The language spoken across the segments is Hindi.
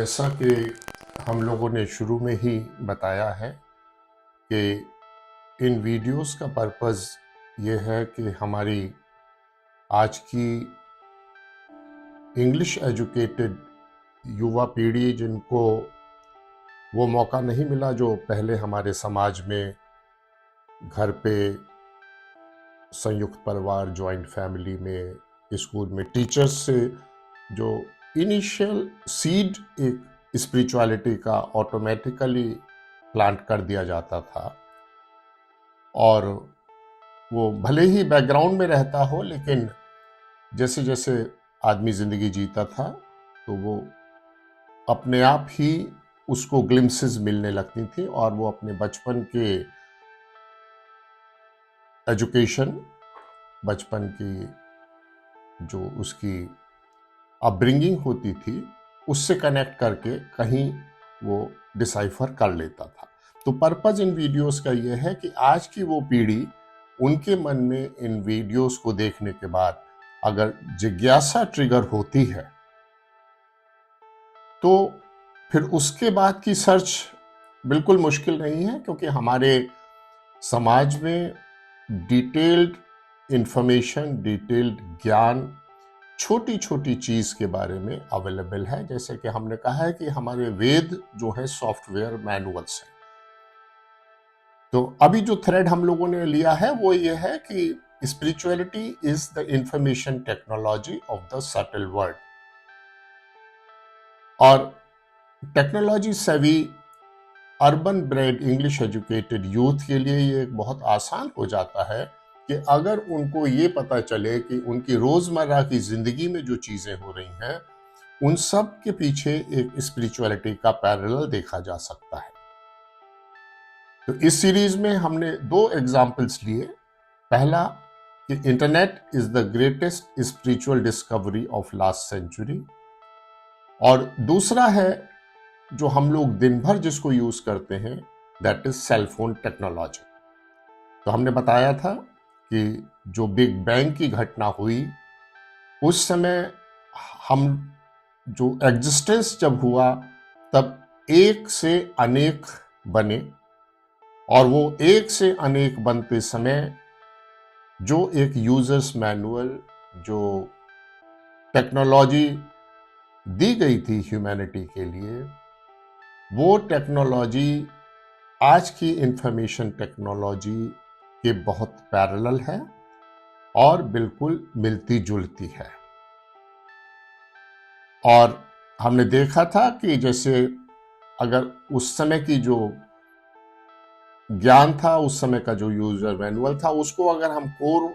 जैसा कि हम लोगों ने शुरू में ही बताया है कि इन वीडियोस का पर्पस ये है कि हमारी आज की इंग्लिश एजुकेटेड युवा पीढ़ी जिनको वो मौका नहीं मिला जो पहले हमारे समाज में घर पे संयुक्त परिवार जॉइंट फैमिली में स्कूल में टीचर्स से जो इनिशियल सीड एक स्पिरिचुअलिटी का ऑटोमेटिकली प्लांट कर दिया जाता था और वो भले ही बैकग्राउंड में रहता हो लेकिन जैसे जैसे आदमी ज़िंदगी जीता था तो वो अपने आप ही उसको ग्लिम्सेस मिलने लगती थी और वो अपने बचपन के एजुकेशन, बचपन की जो उसकी अपब्रिंगिंग होती थी उससे कनेक्ट करके कहीं वो डिसाइफर कर लेता था। तो पर्पस इन वीडियोस का ये है कि आज की वो पीढ़ी उनके मन में इन वीडियोस को देखने के बाद अगर जिज्ञासा ट्रिगर होती है तो फिर उसके बाद की सर्च बिल्कुल मुश्किल नहीं है, क्योंकि हमारे समाज में डिटेल्ड इंफॉर्मेशन, डिटेल्ड ज्ञान छोटी छोटी चीज के बारे में अवेलेबल है। जैसे कि हमने कहा है कि हमारे वेद जो है सॉफ्टवेयर मैनुअल्स हैं। तो अभी जो थ्रेड हम लोगों ने लिया है वो ये है कि spirituality is the information technology of the subtle world. और टेक्नोलॉजी सेवी urban bread English educated youth के लिए ये एक बहुत आसान हो जाता है कि अगर उनको ये पता चले कि उनकी रोजमर्रा की जिंदगी में जो चीजें हो रही हैं उन सब के पीछे एक स्पिरिचुअलिटी का पैरेलल देखा जा सकता है। तो इस सीरीज में हमने दो एग्जाम्पल्स लिए। पहला कि internet is the greatest spiritual discovery of last century, और दूसरा है जो हम लोग दिन भर जिसको यूज करते हैं, that is cell phone technology. तो हमने बताया था कि जो बिग बैंग की घटना हुई उस समय हम जो एग्जिस्टेंस जब हुआ तब एक से अनेक बने, और वो एक से अनेक बनते समय जो एक यूजर्स मैनुअल, जो टेक्नोलॉजी दी गई थी ह्यूमैनिटी के लिए, वो टेक्नोलॉजी आज की इंफॉर्मेशन टेक्नोलॉजी के बहुत पैरेलल है और बिल्कुल मिलती जुलती है। और हमने देखा था कि जैसे अगर उस समय की जो ज्ञान था, उस समय का जो यूजर मैनुअल था, उसको अगर हम कोर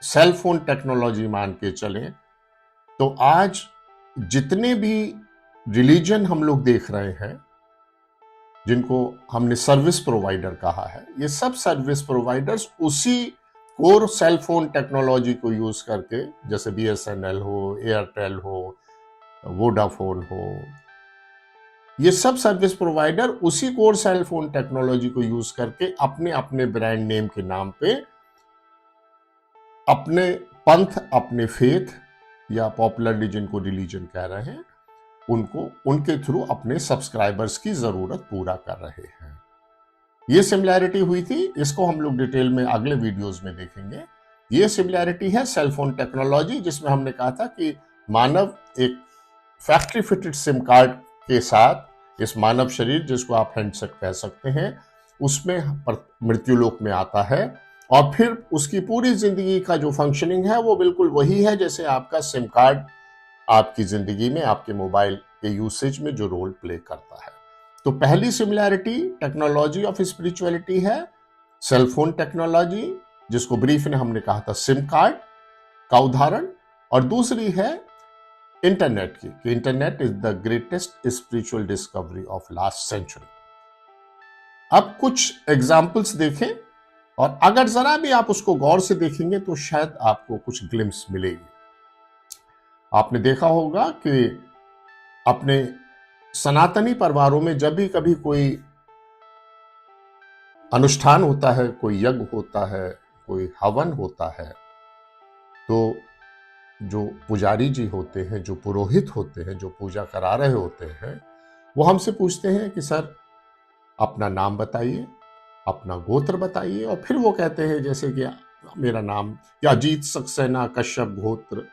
सेल फोन टेक्नोलॉजी मान के चलें तो आज जितने भी रिलीजन हम लोग देख रहे हैं जिनको हमने सर्विस प्रोवाइडर कहा है, ये सब सर्विस प्रोवाइडर्स उसी कोर सेल फोन टेक्नोलॉजी को यूज करके, जैसे BSNL हो, एयरटेल हो, वोडाफोन हो, ये सब सर्विस प्रोवाइडर उसी कोर सेल फोन टेक्नोलॉजी को यूज करके अपने अपने ब्रांड नेम के नाम पे अपने पंथ, अपने फेथ या पॉपुलरली जिनको रिलीजन कह रहे हैं, उनको उनके थ्रू अपने सब्सक्राइबर्स की जरूरत पूरा कर रहे हैं। ये सिमिलैरिटी हुई थी, इसको हम लोग डिटेल में अगले वीडियोस में देखेंगे। ये सिमिलैरिटी है सेल फोन टेक्नोलॉजी, जिसमें हमने कहा था कि मानव एक फैक्ट्री फिटेड सिम कार्ड के साथ इस मानव शरीर, जिसको आप हैंडसेट कह सकते हैं, उसमें मृत्युलोक में आता है और फिर उसकी पूरी जिंदगी का जो फंक्शनिंग है वो बिल्कुल वही है जैसे आपका सिम कार्ड आपकी जिंदगी में, आपके मोबाइल के यूसेज में जो रोल प्ले करता है। तो पहली सिमिलैरिटी टेक्नोलॉजी ऑफ स्पिरिचुअलिटी है सेल फोन टेक्नोलॉजी, जिसको ब्रीफ में हमने कहा था सिम कार्ड का उदाहरण, और दूसरी है इंटरनेट की, कि internet is the greatest spiritual discovery of last century. अब कुछ एग्जाम्पल्स देखें और अगर जरा भी आप उसको गौर से देखेंगे तो शायद आपको कुछ ग्लिम्स मिलेगी। आपने देखा होगा कि अपने सनातनी परिवारों में जब भी कभी कोई अनुष्ठान होता है, कोई यज्ञ होता है, कोई हवन होता है, तो जो पुजारी जी होते हैं, जो पुरोहित होते हैं, जो पूजा करा रहे होते हैं, वो हमसे पूछते हैं कि सर अपना नाम बताइए, अपना गोत्र बताइए, और फिर वो कहते हैं जैसे कि मेरा नाम या अजीत सक्सेना कश्यप गोत्र,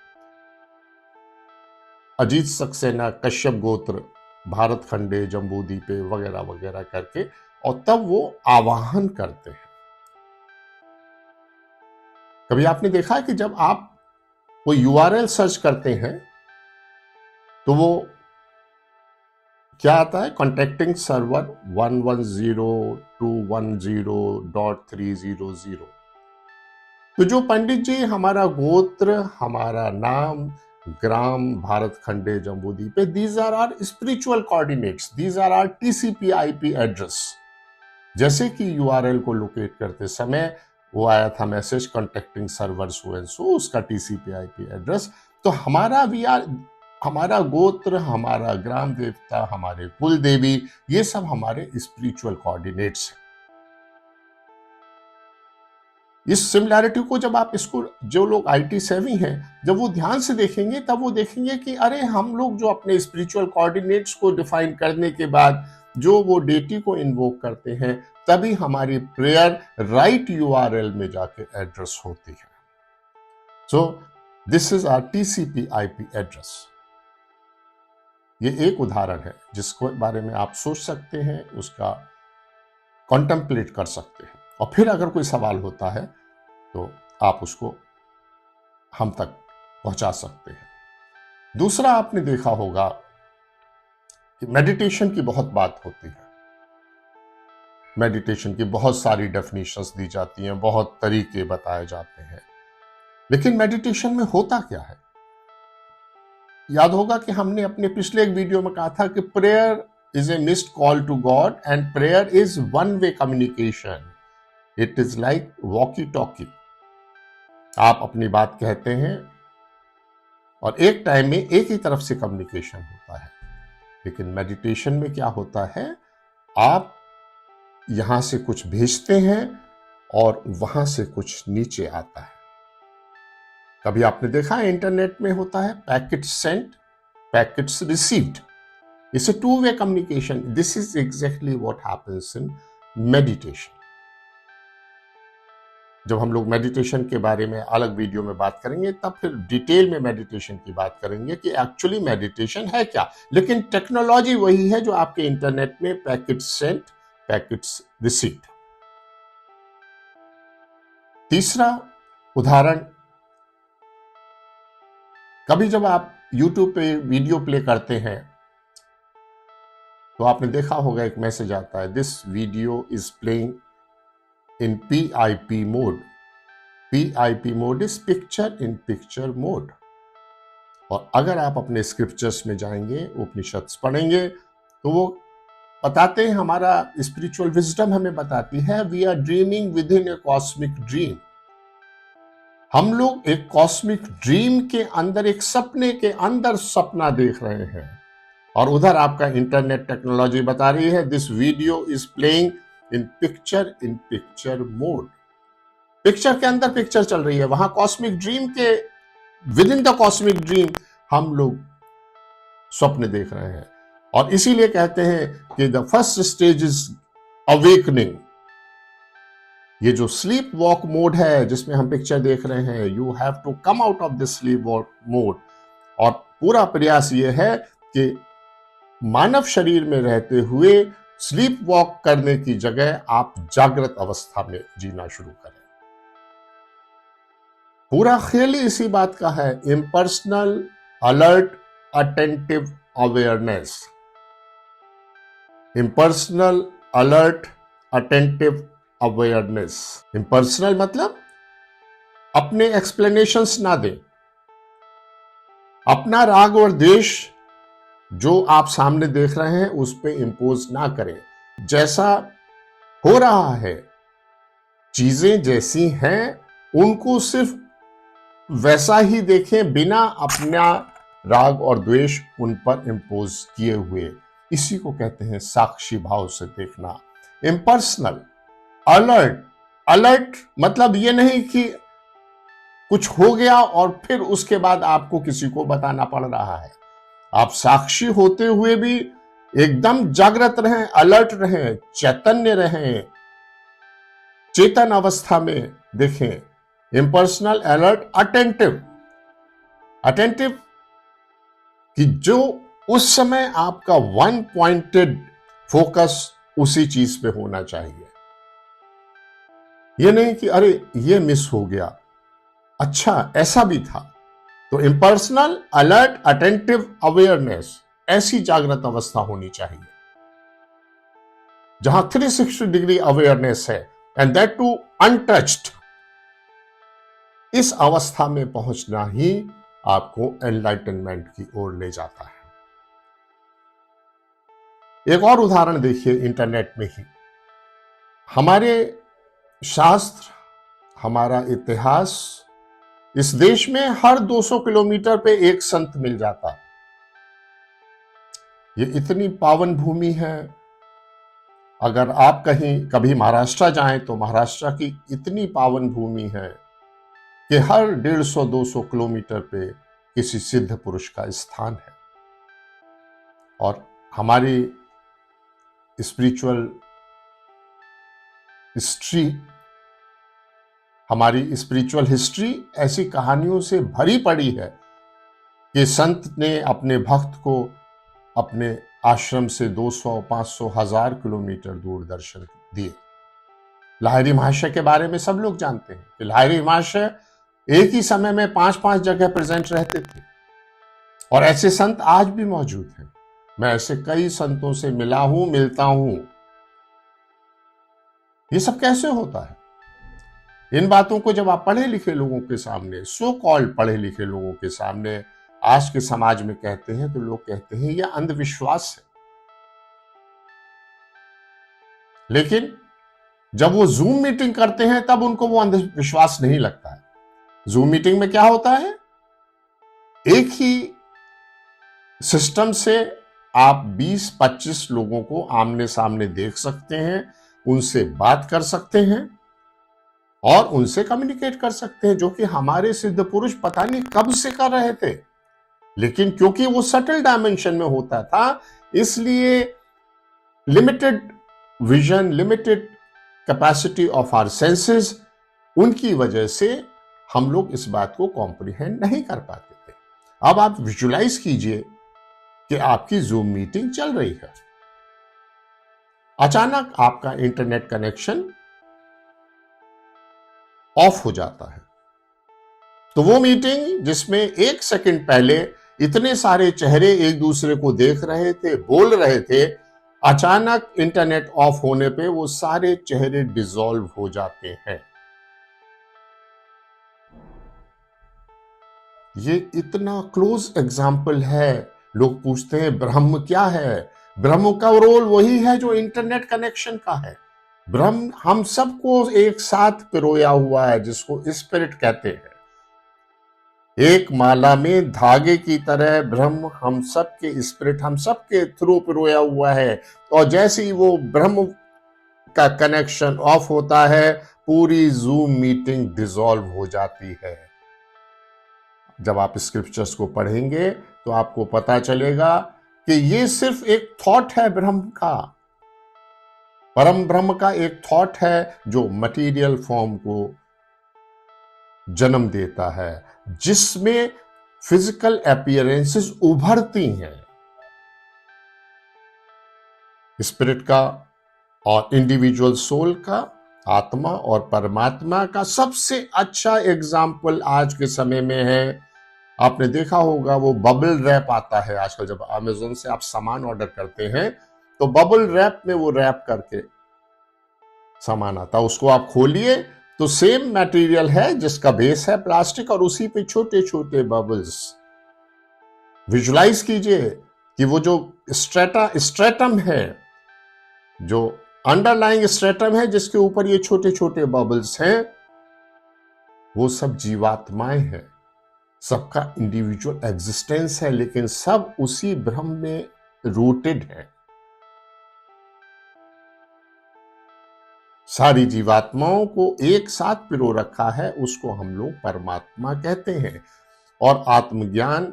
अजीत सक्सेना कश्यप गोत्र, भारत खंडे जम्बूद्वीपे वगैरह वगैरह करके, और तब वो आवाहन करते हैं। कभी आपने देखा है कि जब आप कोई यूआरएल सर्च करते हैं तो वो क्या आता है, कॉन्टेक्टिंग सर्वर 110.210.300। तो जो पंडित जी हमारा गोत्र, हमारा नाम, ग्राम, भारत खंडे जम्बूद्वीपे, these are are spiritual coordinates, these are are TCP IP address. जैसे कि यूआरएल को लोकेट करते समय वो आया था message contacting server so and so, उसका टीसीपी आईपी एड्रेस। तो हमारा गोत्र, हमारा ग्राम देवता, हमारे कुल देवी, ये सब हमारे स्पिरिचुअल कोऑर्डिनेट्स हैं। इस सिमिलैरिटी को जब आप इसको, जो लोग आईटी सेवी हैं, जब वो ध्यान से देखेंगे तब वो देखेंगे कि अरे हम लोग जो अपने स्पिरिचुअल कोऑर्डिनेट्स को डिफाइन करने के बाद जो वो डेटी को इन्वोक करते हैं, तभी हमारी प्रेयर राइट यूआरएल में जाके एड्रेस होती है। So this is our TCP IP address. ये एक उदाहरण है जिसके बारे में आप सोच सकते हैं, उसका कॉन्टेम्पलेट कर सकते हैं, और फिर अगर कोई सवाल होता है तो आप उसको हम तक पहुंचा सकते हैं। दूसरा, आपने देखा होगा कि मेडिटेशन की बहुत बात होती है। मेडिटेशन की बहुत सारी डेफिनेशंस दी जाती हैं, बहुत तरीके बताए जाते हैं, लेकिन मेडिटेशन में होता क्या है? याद होगा कि हमने अपने पिछले एक वीडियो में कहा था कि prayer is a missed call to God and prayer is one way communication. It is like walkie talkie. आप अपनी बात कहते हैं और एक टाइम में एक ही तरफ से कम्युनिकेशन होता है, लेकिन मेडिटेशन में क्या होता है, आप यहां से कुछ भेजते हैं और वहां से कुछ नीचे आता है। कभी आपने देखा है इंटरनेट में होता है packet sent, packets received. It's a two way communication. This is exactly what happens in meditation. जब हम लोग मेडिटेशन के बारे में अलग वीडियो में बात करेंगे, तब फिर डिटेल में मेडिटेशन की बात करेंगे कि एक्चुअली मेडिटेशन है क्या। लेकिन टेक्नोलॉजी वही है जो आपके इंटरनेट में पैकेट सेंट, पैकेट्स रिसीव्ड। तीसरा उदाहरण, कभी जब आप YouTube पे वीडियो प्ले करते हैं तो आपने देखा होगा एक मैसेज आता है, this video is playing in PIP mode. PIP mode is picture in picture mode. और अगर आप अपने स्क्रिप्चर्स में जाएंगे, उपनिषद पढ़ेंगे, तो वो बताते हैं, हमारा स्पिरिचुअल विजडम हमें बताती है, we are dreaming within a cosmic dream. हम लोग एक कॉस्मिक ड्रीम के अंदर, एक सपने के अंदर सपना देख रहे हैं, और उधर आपका इंटरनेट टेक्नोलॉजी बता रही है, this video is playing in picture mode. Picture के अंदर पिक्चर चल रही है, वहां कॉस्मिक ड्रीम के with in the cosmic dream हम लोग स्वप्न देख रहे हैं। और इसीलिए कहते हैं कि the first stage is awakening. ये जो स्लीप वॉक मोड है जिसमें हम पिक्चर देख रहे हैं, you have to come out of this sleep walk mode. और पूरा प्रयास ये है कि मानव शरीर में रहते हुए स्लीप वॉक करने की जगह आप जागृत अवस्था में जीना शुरू करें। पूरा खेल इसी बात का है, impersonal alert attentive awareness. Impersonal alert attentive awareness. Impersonal मतलब अपने एक्सप्लेनेशंस ना दें, अपना राग और द्वेष जो आप सामने देख रहे हैं उस पे इंपोज ना करें। जैसा हो रहा है, चीजें जैसी हैं उनको सिर्फ वैसा ही देखें, बिना अपना राग और द्वेष उन पर इंपोज किए हुए। इसी को कहते हैं साक्षी भाव से देखना। इम्पर्सनल अलर्ट मतलब ये नहीं कि कुछ हो गया और फिर उसके बाद आपको किसी को बताना पड़ रहा है। आप साक्षी होते हुए भी एकदम जागृत रहें, अलर्ट रहें, चैतन्य रहें, चेतन अवस्था में देखें। Impersonal, alert, attentive. अटेंटिव कि जो उस समय आपका वन पॉइंटेड फोकस उसी चीज पे होना चाहिए। ये नहीं कि अरे ये मिस हो गया, अच्छा ऐसा भी था। तो इम्पर्सनल, अलर्ट, अटेंटिव अवेयरनेस, ऐसी जागृत अवस्था होनी चाहिए जहां 360 डिग्री अवेयरनेस है, एंड दैट टू अनटच्ड। इस अवस्था में पहुंचना ही आपको एनलाइटनमेंट की ओर ले जाता है। एक और उदाहरण देखिए इंटरनेट में ही। हमारे शास्त्र, हमारा इतिहास, इस देश में हर 200 किलोमीटर पे एक संत मिल जाता। ये इतनी पावन भूमि है। अगर आप कहीं कभी महाराष्ट्र जाएं तो महाराष्ट्र की इतनी पावन भूमि है कि हर 150-200 किलोमीटर पे किसी सिद्ध पुरुष का स्थान है। और हमारी स्पिरिचुअल हिस्ट्री, हमारी स्पिरिचुअल हिस्ट्री ऐसी कहानियों से भरी पड़ी है कि संत ने अपने भक्त को अपने आश्रम से 200, 500, 1000 किलोमीटर दूर दर्शन दिए। लाहिरी महाशय के बारे में सब लोग जानते हैं कि लाहिरी महाशय एक ही समय में 5-5 जगह प्रेजेंट रहते थे, और ऐसे संत आज भी मौजूद हैं। मैं ऐसे कई संतों से मिला हूं, मिलता हूं। ये सब कैसे होता है? इन बातों को जब आप पढ़े लिखे लोगों के सामने, सो कॉल्ड पढ़े लिखे लोगों के सामने आज के समाज में कहते हैं तो लोग कहते हैं यह अंधविश्वास है। लेकिन जब वो जूम मीटिंग करते हैं तब उनको वो अंधविश्वास नहीं लगता है। जूम मीटिंग में क्या होता है? एक ही सिस्टम से आप 20-25 लोगों को आमने सामने देख सकते हैं, उनसे बात कर सकते हैं और उनसे कम्युनिकेट कर सकते हैं, जो कि हमारे सिद्ध पुरुष पता नहीं कब से कर रहे थे। लेकिन क्योंकि वो सटल डायमेंशन में होता था, इसलिए limited vision, limited capacity of our senses, उनकी वजह से हम लोग इस बात को कॉम्प्रिहेंड नहीं कर पाते थे। अब आप विजुलाइज कीजिए कि आपकी जूम मीटिंग चल रही है, अचानक आपका इंटरनेट कनेक्शन ऑफ हो जाता है। तो वो मीटिंग जिसमें 1 सेकंड पहले इतने सारे चेहरे एक दूसरे को देख रहे थे, बोल रहे थे, अचानक इंटरनेट ऑफ होने पे वो सारे चेहरे डिसॉल्व हो जाते हैं। ये इतना क्लोज एग्जाम्पल है। लोग पूछते हैं ब्रह्म क्या है? ब्रह्म का रोल वही है जो इंटरनेट कनेक्शन का है। ब्रह्म हम सबको एक साथ पिरोया हुआ है, जिसको स्पिरिट कहते हैं। एक माला में धागे की तरह ब्रह्म हम सबके स्पिरिट, हम सबके थ्रू पिरोया हुआ है। और जैसे ही वो ब्रह्म का कनेक्शन ऑफ होता है, पूरी जूम मीटिंग डिसॉल्व हो जाती है। जब आप स्क्रिप्चर्स को पढ़ेंगे तो आपको पता चलेगा कि ये सिर्फ एक थॉट है ब्रह्म का, परम ब्रह्म का एक थॉट है जो मटेरियल फॉर्म को जन्म देता है, जिसमें फिजिकल अपीयरेंसेस उभरती हैं। स्पिरिट का और इंडिविजुअल सोल का, आत्मा और परमात्मा का सबसे अच्छा एग्जाम्पल आज के समय में है। आपने देखा होगा वो बबल रैप आता है आजकल, जब अमेज़न से आप सामान ऑर्डर करते हैं तो बबल रैप में वो रैप करके सामान आता है। उसको आप खोलिए तो सेम मटेरियल है जिसका बेस है प्लास्टिक, और उसी पे छोटे छोटे बबल्स। विजुलाइज कीजिए कि वो जो स्ट्रेटम है, जो अंडरलाइंग स्ट्रेटम है जिसके ऊपर ये छोटे छोटे बबल्स हैं, वो सब जीवात्माएं हैं। सबका इंडिविजुअल एग्जिस्टेंस है, लेकिन सब उसी ब्रह्म में रूटेड है। सारी जीवात्माओं को एक साथ पिरो रखा है, उसको हम लोग परमात्मा कहते हैं। और आत्मज्ञान,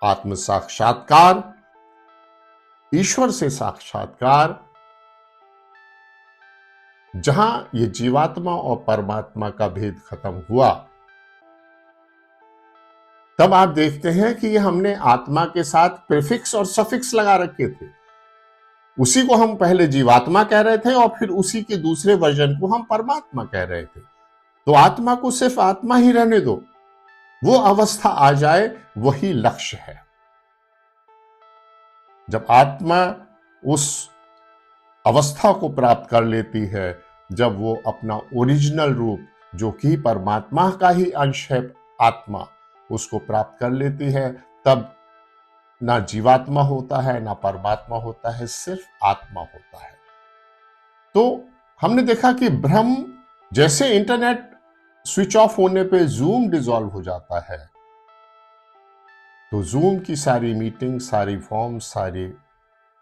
आत्म साक्षात्कार, ईश्वर से साक्षात्कार, जहां ये जीवात्मा और परमात्मा का भेद खत्म हुआ, तब आप देखते हैं कि ये हमने आत्मा के साथ प्रीफिक्स और सफिक्स लगा रखे थे। उसी को हम पहले जीवात्मा कह रहे थे और फिर उसी के दूसरे वर्जन को हम परमात्मा कह रहे थे। तो आत्मा को सिर्फ आत्मा ही रहने दो, वो अवस्था आ जाए, वही लक्ष्य है। जब आत्मा उस अवस्था को प्राप्त कर लेती है, जब वो अपना ओरिजिनल रूप, जो कि परमात्मा का ही अंश है आत्मा, उसको प्राप्त कर लेती है, तब ना जीवात्मा होता है ना परमात्मा होता है, सिर्फ आत्मा होता है। तो हमने देखा कि ब्रह्म, जैसे इंटरनेट स्विच ऑफ होने पे जूम डिसॉल्व हो जाता है, तो जूम की सारी मीटिंग, सारी फॉर्म, सारी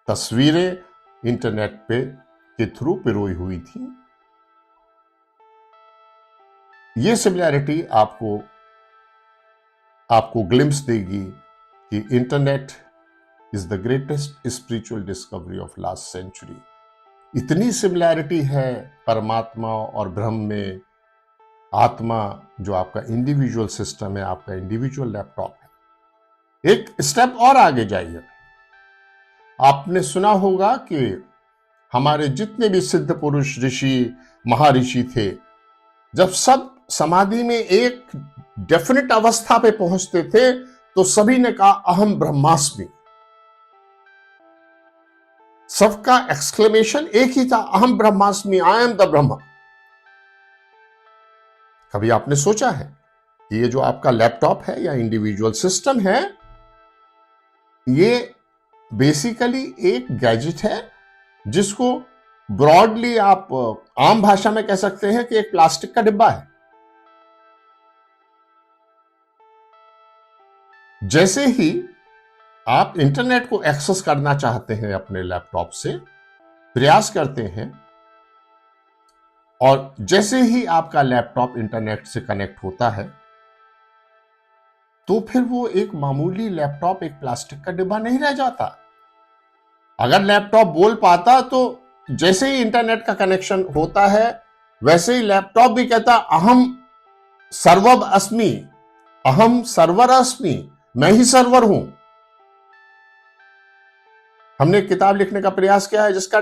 तस्वीरें इंटरनेट पे के थ्रू पिरोई हुई थी। ये सिमिलैरिटी आपको ग्लिम्स देगी कि internet is the greatest spiritual discovery of last century. इतनी सिमिलैरिटी है परमात्मा और ब्रह्म में। आत्मा जो आपका इंडिविजुअल सिस्टम है, आपका इंडिविजुअल लैपटॉप है। एक स्टेप और आगे जाइए। आपने सुना होगा कि हमारे जितने भी सिद्ध पुरुष, ऋषि, महर्षि थे, जब सब समाधि में एक डेफिनेट अवस्था पे पहुंचते थे, तो सभी ने कहा अहम ब्रह्मास्मि। सबका एक्सक्लेमेशन एक ही था, अहम ब्रह्मास्मि, आई एम द ब्रह्मा। कभी आपने सोचा है कि ये जो आपका लैपटॉप है या इंडिविजुअल सिस्टम है, ये बेसिकली एक गैजेट है जिसको ब्रॉडली आप आम भाषा में कह सकते हैं कि एक प्लास्टिक का डिब्बा है। जैसे ही आप इंटरनेट को एक्सेस करना चाहते हैं अपने लैपटॉप से, प्रयास करते हैं, और जैसे ही आपका लैपटॉप इंटरनेट से कनेक्ट होता है, तो फिर वो एक मामूली लैपटॉप, एक प्लास्टिक का डिब्बा नहीं रह जाता। अगर लैपटॉप बोल पाता तो जैसे ही इंटरनेट का कनेक्शन होता है, वैसे ही लैपटॉप भी कहता अहम सर्वम अस्मि, अहम सर्वर अस्मि, मैं ही सर्वर हूं। हमने एक किताब लिखने का प्रयास किया है जिसका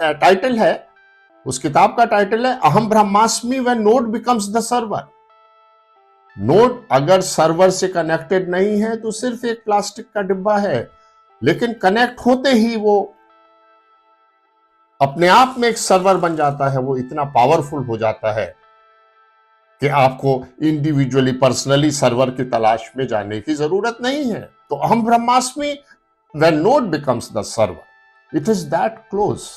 टाइटल है, उस किताब का टाइटल है अहम ब्रह्मास्मि when node becomes the server. Node अगर सर्वर से कनेक्टेड नहीं है तो सिर्फ एक प्लास्टिक का डिब्बा है, लेकिन कनेक्ट होते ही वो अपने आप में एक सर्वर बन जाता है। वो इतना पावरफुल हो जाता है कि आपको इंडिविजुअली, पर्सनली सर्वर की तलाश में जाने की जरूरत नहीं है। तो अहम ब्रह्मास्मि when node becomes the server, it is that close.